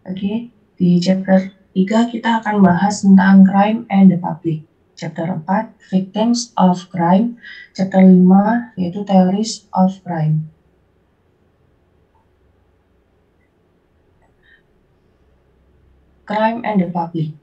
Oke, di chapter 3 kita akan bahas tentang crime and the public. Chapter 4, victims of crime. Chapter 5, yaitu theories of crime. Crime and the public.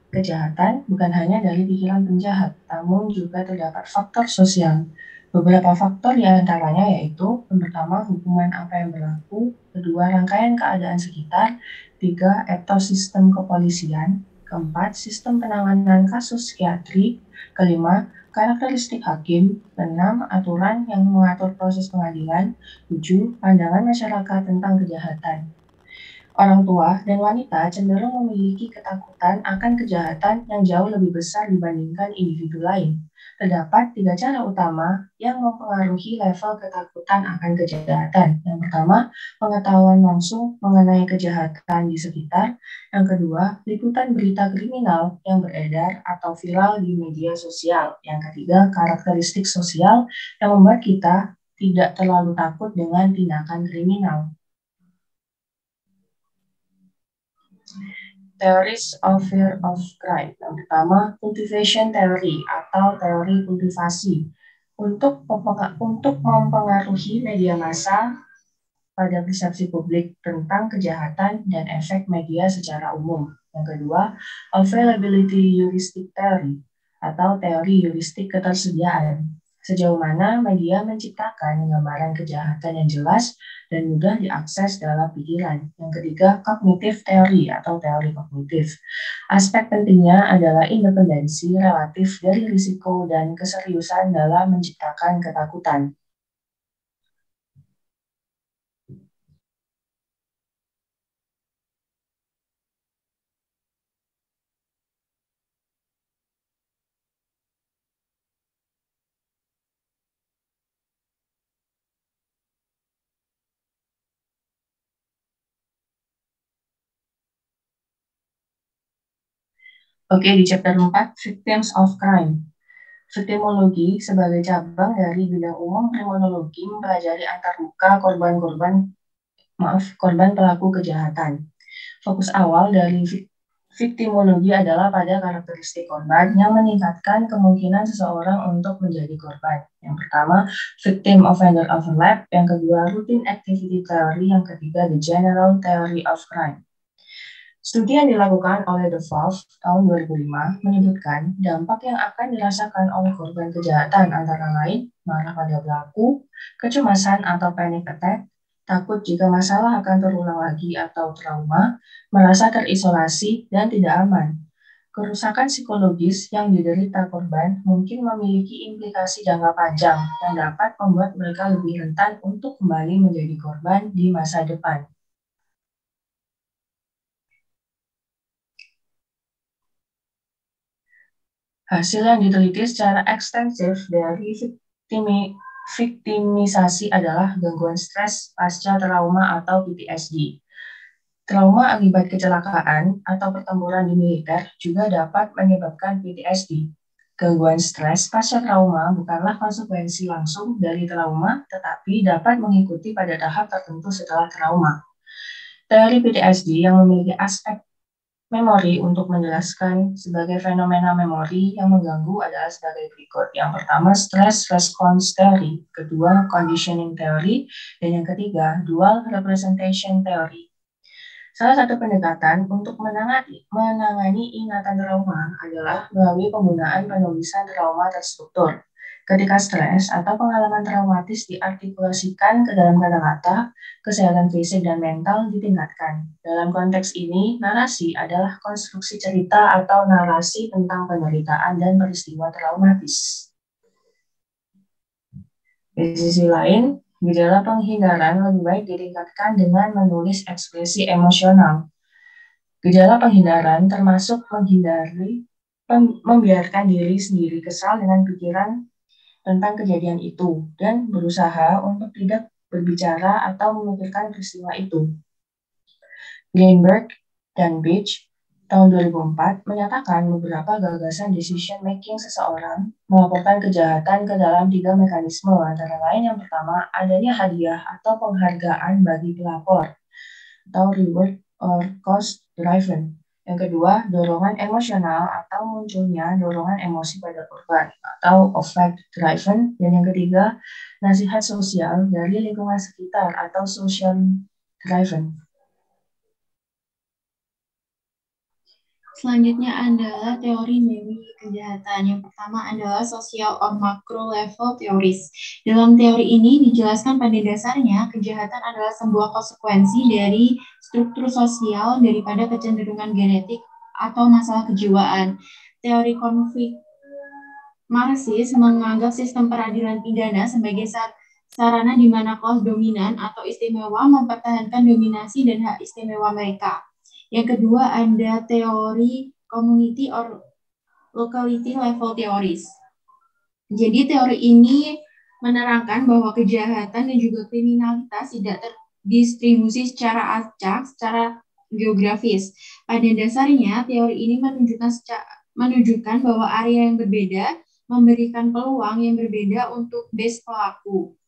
Kejahatan bukan hanya dari pikiran penjahat, namun juga terdapat faktor sosial. Beberapa faktor diantaranya yaitu, pertama, hukuman apa yang berlaku, kedua, rangkaian keadaan sekitar, tiga, etos sistem kepolisian, keempat, sistem penanganan kasus psikiatri, kelima, karakteristik hakim, keenam, aturan yang mengatur proses pengadilan, tujuh, pandangan masyarakat tentang kejahatan. Orang tua dan wanita cenderung memiliki ketakutan akan kejahatan yang jauh lebih besar dibandingkan individu lain. Terdapat 3 cara utama yang mempengaruhi level ketakutan akan kejahatan. Yang pertama, pengetahuan langsung mengenai kejahatan di sekitar. Yang kedua, liputan berita kriminal yang beredar atau viral di media sosial. Yang ketiga, karakteristik sosial yang membuat kita tidak terlalu takut dengan tindakan kriminal. Theories of fear of crime. Yang pertama, cultivation theory atau teori kultivasi untuk mempengaruhi media massa pada persepsi publik tentang kejahatan dan efek media secara umum. Yang kedua, availability heuristic theory atau teori heuristik ketersediaan. Sejauh mana media menciptakan gambaran kejahatan yang jelas dan mudah diakses dalam pikiran. Yang ketiga, cognitive theory atau teori kognitif. Aspek pentingnya adalah independensi relatif dari risiko dan keseriusan dalam menciptakan ketakutan. Oke, di chapter 4, Victims of Crime. Victimologi sebagai cabang dari bidang umum kriminologi mempelajari antarmuka korban pelaku kejahatan. Fokus awal dari victimologi adalah pada karakteristik korban yang meningkatkan kemungkinan seseorang untuk menjadi korban. Yang pertama, victim offender overlap, yang kedua, routine activity theory, yang ketiga, the general theory of crime. Studi yang dilakukan oleh The Valve tahun 2005 menyebutkan dampak yang akan dirasakan oleh korban kejahatan antara lain marah pada pelaku, kecemasan atau panic attack, takut jika masalah akan terulang lagi atau trauma, merasa terisolasi dan tidak aman. Kerusakan psikologis yang diderita korban mungkin memiliki implikasi jangka panjang yang dapat membuat mereka lebih rentan untuk kembali menjadi korban di masa depan. Hasil yang diteliti secara ekstensif dari victimisasi adalah gangguan stres pasca trauma atau PTSD. Trauma akibat kecelakaan atau pertempuran di militer juga dapat menyebabkan PTSD. Gangguan stres pasca trauma bukanlah konsekuensi langsung dari trauma, tetapi dapat mengikuti pada tahap tertentu setelah trauma. Teori PTSD yang memiliki aspek memori untuk menjelaskan sebagai fenomena memori yang mengganggu adalah sebagai berikut. Yang pertama, stress response theory, kedua, conditioning theory, dan yang ketiga, dual representation theory. Salah satu pendekatan untuk menangani ingatan trauma adalah melalui penggunaan penulisan trauma terstruktur. Ketika stres atau pengalaman traumatis diartikulasikan ke dalam kata-kata, kesehatan fisik dan mental ditingkatkan. Dalam konteks ini, narasi adalah konstruksi cerita atau narasi tentang penderitaan dan peristiwa traumatis. Di sisi lain, gejala penghindaran lebih baik ditingkatkan dengan menulis ekspresi emosional. Gejala penghindaran termasuk membiarkan diri sendiri kesal dengan pikiran tentang kejadian itu dan berusaha untuk tidak berbicara atau memikirkan peristiwa itu. Greenberg dan Beach tahun 2004 menyatakan beberapa gagasan decision making seseorang melaporkan kejahatan ke dalam 3 mekanisme, antara lain yang pertama adanya hadiah atau penghargaan bagi pelapor atau reward or cost-driven. Yang kedua, dorongan emosional atau munculnya dorongan emosi pada korban atau affect-driven. Dan yang ketiga, nasihat sosial dari lingkungan sekitar atau social-driven. Selanjutnya adalah teori dari kejahatan. Yang pertama adalah social or macro level theories. Dalam teori ini dijelaskan pada dasarnya kejahatan adalah sebuah konsekuensi dari struktur sosial daripada kecenderungan genetik atau masalah kejiwaan. Teori konflik Marxis menganggap sistem peradilan pidana sebagai sarana di mana kelas dominan atau istimewa mempertahankan dominasi dan hak istimewa mereka. Yang kedua ada teori community or locality level theories. Jadi teori ini menerangkan bahwa kejahatan dan juga kriminalitas tidak terdistribusi secara acak, secara geografis. Pada dasarnya, teori ini menunjukkan bahwa area yang berbeda memberikan peluang yang berbeda untuk base pelaku.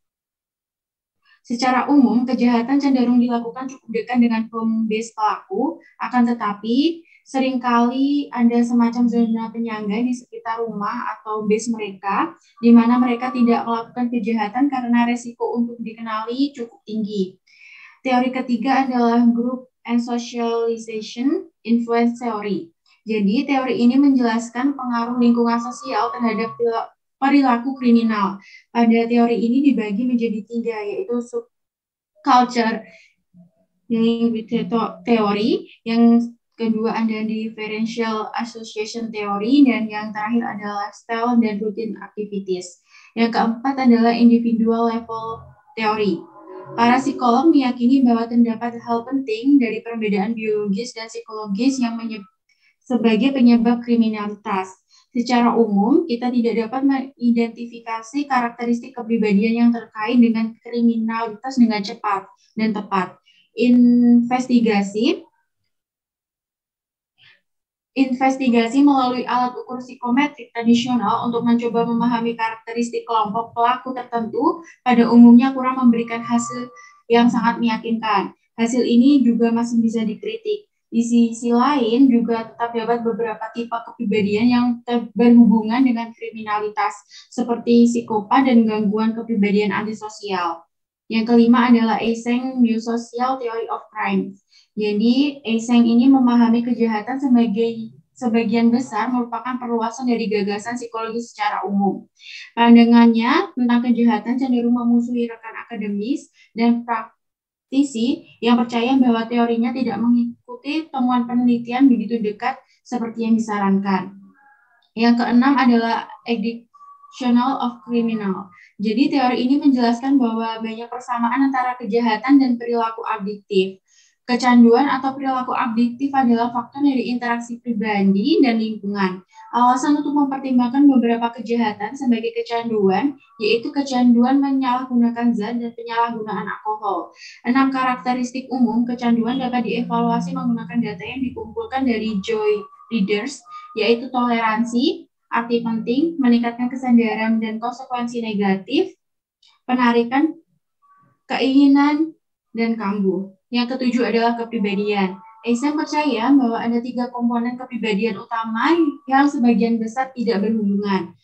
Secara umum, kejahatan cenderung dilakukan cukup dekat dengan home base pelaku, akan tetapi seringkali ada semacam zona penyangga di sekitar rumah atau base mereka, di mana mereka tidak melakukan kejahatan karena resiko untuk dikenali cukup tinggi. Teori ketiga adalah Group and Socialization Influence Theory. Jadi, teori ini menjelaskan pengaruh lingkungan sosial terhadap perilaku kriminal. Pada teori ini dibagi menjadi 3, yaitu subculture teori, yang kedua ada differential association theory, dan yang terakhir adalah lifestyle dan routine activities. Yang keempat adalah individual level theory. Para psikolog meyakini bahwa terdapat hal penting dari perbedaan biologis dan psikologis yang sebagai penyebab kriminalitas. Secara umum, kita tidak dapat mengidentifikasi karakteristik kepribadian yang terkait dengan kriminalitas dengan cepat dan tepat. Investigasi melalui alat ukur psikometrik tradisional untuk mencoba memahami karakteristik kelompok pelaku tertentu pada umumnya kurang memberikan hasil yang sangat meyakinkan. Hasil ini juga masih bisa dikritik. Di sisi lain juga tetap dapat beberapa tipe kepribadian yang berhubungan dengan kriminalitas seperti psikopat dan gangguan kepribadian antisosial. Yang kelima adalah Eysenck Biosocial Theory of Crime. Jadi Eysenck ini memahami kejahatan sebagian besar merupakan perluasan dari gagasan psikologi secara umum. Pandangannya tentang kejahatan cenderung memusuhi rekan akademis dan praktisi yang percaya bahwa teorinya tidak mengikuti temuan penelitian begitu dekat seperti yang disarankan. Yang keenam adalah Educational of Criminal. Jadi teori ini menjelaskan bahwa banyak persamaan antara kejahatan dan perilaku adiktif. Kecanduan atau perilaku adiktif adalah faktor dari interaksi pribadi dan lingkungan. Alasan untuk mempertimbangkan beberapa kejahatan sebagai kecanduan, yaitu kecanduan menyalahgunakan zat dan penyalahgunaan alkohol. 6 karakteristik umum kecanduan dapat dievaluasi menggunakan data yang dikumpulkan dari Joy Readers, yaitu toleransi, arti penting, meningkatkan kesadaran dan konsekuensi negatif, penarikan, keinginan, dan kambuh. Yang ketujuh adalah kepribadian. Eysenck percaya bahwa ada 3 komponen kepribadian utama yang sebagian besar tidak berhubungan.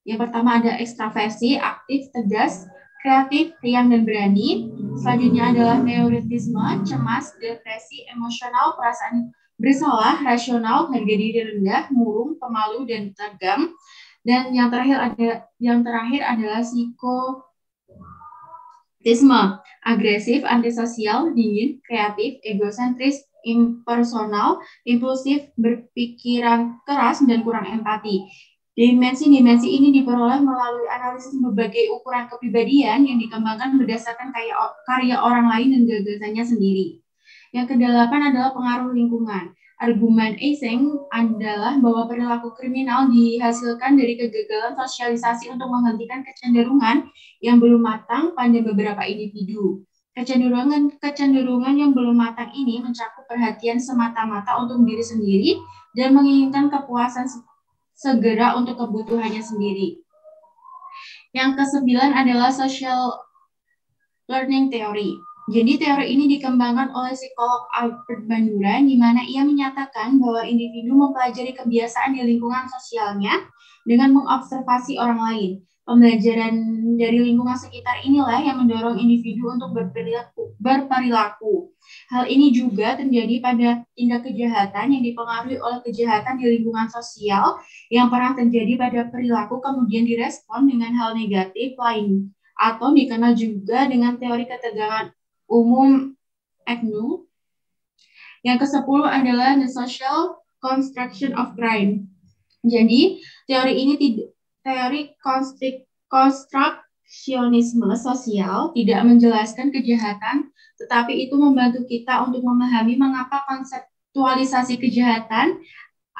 Yang pertama ada ekstraversi, aktif, tegas, kreatif, riang, dan berani. Selanjutnya adalah neurotisme, cemas, depresi, emosional, perasaan bersalah, rasional, harga diri rendah, murung, pemalu, dan tegang. Dan yang terakhir adalah psikotisme, agresif, antisosial, dingin, kreatif, egosentris, impersonal, impulsif, berpikiran keras, dan kurang empati. Dimensi-dimensi ini diperoleh melalui analisis berbagai ukuran kepribadian yang dikembangkan berdasarkan karya orang lain dan gagasannya sendiri. Yang kedelapan adalah pengaruh lingkungan. Argumen Eysenck adalah bahwa perilaku kriminal dihasilkan dari kegagalan sosialisasi untuk menghentikan kecenderungan yang belum matang pada beberapa individu. Kecenderungan yang belum matang ini mencakup perhatian semata-mata untuk diri sendiri dan menginginkan kepuasan segera untuk kebutuhannya sendiri. Yang ke-9 adalah social learning theory. Jadi teori ini dikembangkan oleh psikolog Albert Bandura, di mana ia menyatakan bahwa individu mempelajari kebiasaan di lingkungan sosialnya dengan mengobservasi orang lain. Pembelajaran dari lingkungan sekitar inilah yang mendorong individu untuk berperilaku. Hal ini juga terjadi pada tindak kejahatan yang dipengaruhi oleh kejahatan di lingkungan sosial yang pernah terjadi pada perilaku kemudian direspon dengan hal negatif lain atau dikenal juga dengan teori ketegangan umum Agnew. Yang ke-10 adalah the social construction of crime. Jadi, teori konstruksionisme sosial tidak menjelaskan kejahatan, tetapi itu membantu kita untuk memahami mengapa konseptualisasi kejahatan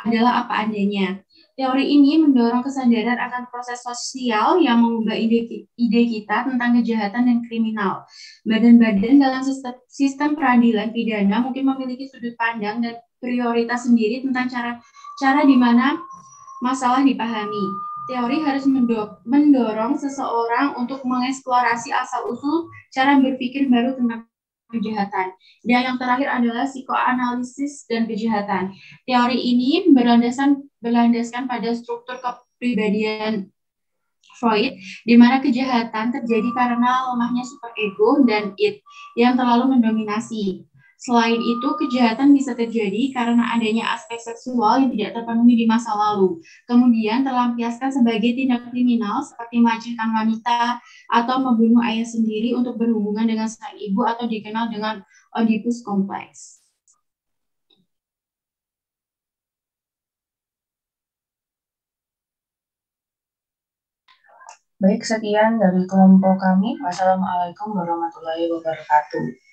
adalah apa adanya. Teori ini mendorong kesadaran akan proses sosial yang mengubah ide kita tentang kejahatan dan kriminal. Badan-badan dalam sistem peradilan pidana mungkin memiliki sudut pandang dan prioritas sendiri tentang cara di mana masalah dipahami. Teori harus mendorong seseorang untuk mengeksplorasi asal-usul cara berpikir baru tentang kejahatan. Dan yang terakhir adalah psikoanalisis dan kejahatan. Teori ini berlandaskan pada struktur kepribadian Freud, di mana kejahatan terjadi karena lemahnya superego dan id yang terlalu mendominasi. Selain itu, kejahatan bisa terjadi karena adanya aspek seksual yang tidak terpenuhi di masa lalu, kemudian terlampiaskan sebagai tindak kriminal seperti melecehkan wanita atau membunuh ayah sendiri untuk berhubungan dengan sang ibu atau dikenal dengan Oedipus kompleks. Baik, sekian dari kelompok kami. Wassalamualaikum warahmatullahi wabarakatuh.